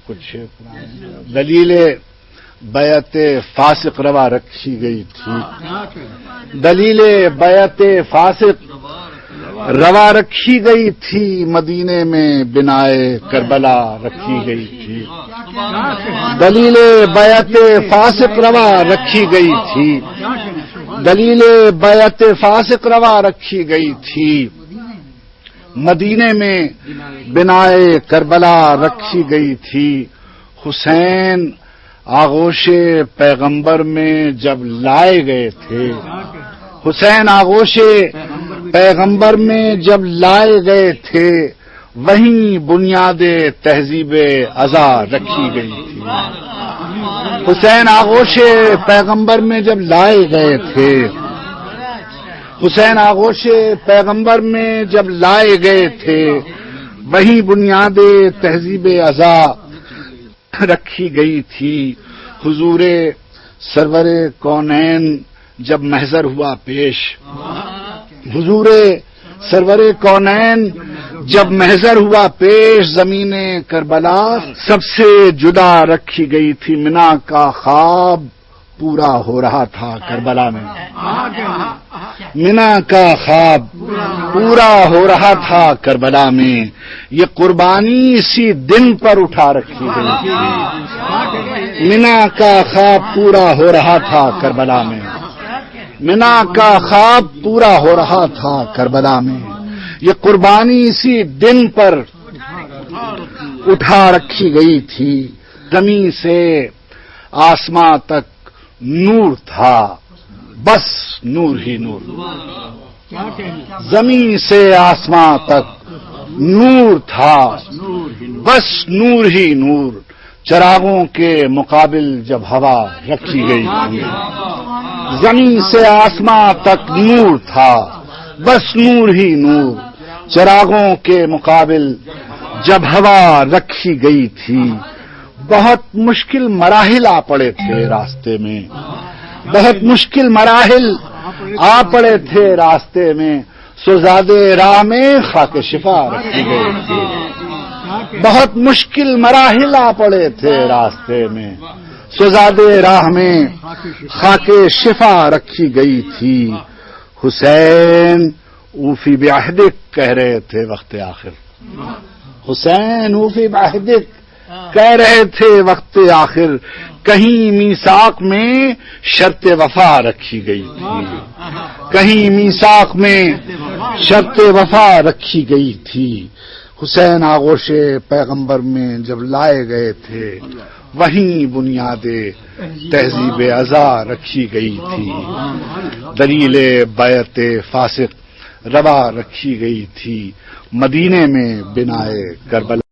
کچھ دلیل بیعت فاسق روا رکھی گئی تھی، دلیل بیعت فاسق روا رکھی گئی تھی، مدینے میں بنائے کربلا رکھی گئی تھی، دلیل بیعت فاسق روا رکھی گئی تھی، دلیل بیعت فاسق روا رکھی گئی تھی، مدینے میں بنائے کربلا رکھی گئی تھی۔ حسین آغوش پیغمبر میں جب لائے گئے تھے، حسین آغوش پیغمبر میں جب لائے گئے تھے، وہیں بنیاد تہذیب ازا رکھی گئی تھی۔ حسین آغوش پیغمبر میں جب لائے گئے تھے، حسین آغوش پیغمبر میں جب لائے گئے تھے، وہیں بنیاد تہذیب ازا رکھی گئی تھی۔ حضور سرور کونین جب محضر ہوا پیش، حضور سرور کونین جب محضر ہوا پیش، زمین کربلا سب سے جدا رکھی گئی تھی۔ منا کا خواب پورا ہو رہا تھا کربلا میں، منا کا خواب پورا ہو رہا تھا کربلا میں، یہ قربانی اسی دن پر اٹھا رکھی گئی تھی۔ منا کا خواب پورا ہو رہا تھا کربلا میں، منا کا خواب پورا ہو رہا تھا کربلا میں، یہ قربانی اسی دن پر اٹھا رکھی گئی تھی۔ زمین سے آسمان تک نور تھا، بس نور ہی نور، زمین سے آسمان تک نور تھا، بس نور ہی نور، چراغوں کے مقابل جب ہوا رکھی گئی تھی۔ زمین سے آسمان تک نور تھا، بس نور ہی نور، چراغوں کے مقابل جب ہوا رکھی گئی تھی۔ بہت مشکل مراحل آ پڑے تھے راستے میں، بہت مشکل مراحل آ پڑے تھے راستے میں، سوزادے راہ میں خاک شفا رکھی گئی تھی۔ بہت مشکل مراحل آ پڑے تھے راستے میں، سوزادے راہ میں خاک شفا رکھی گئی تھی۔ حسین اوفی بعہدک کہہ رہے تھے وقت آخر، حسین اوفی بعہدک کہہ رہے تھے وقت آخر، کہیں میثاق میں شرط وفا رکھی گئی تھی، کہیں میثاق میں شرط وفا رکھی گئی تھی۔ حسین آغوش پیغمبر میں جب لائے گئے تھے، وہیں بنیاد تہذیب ازا رکھی گئی تھی، دلیل بیعت فاسق روا رکھی گئی تھی، مدینے میں بنائے کربلا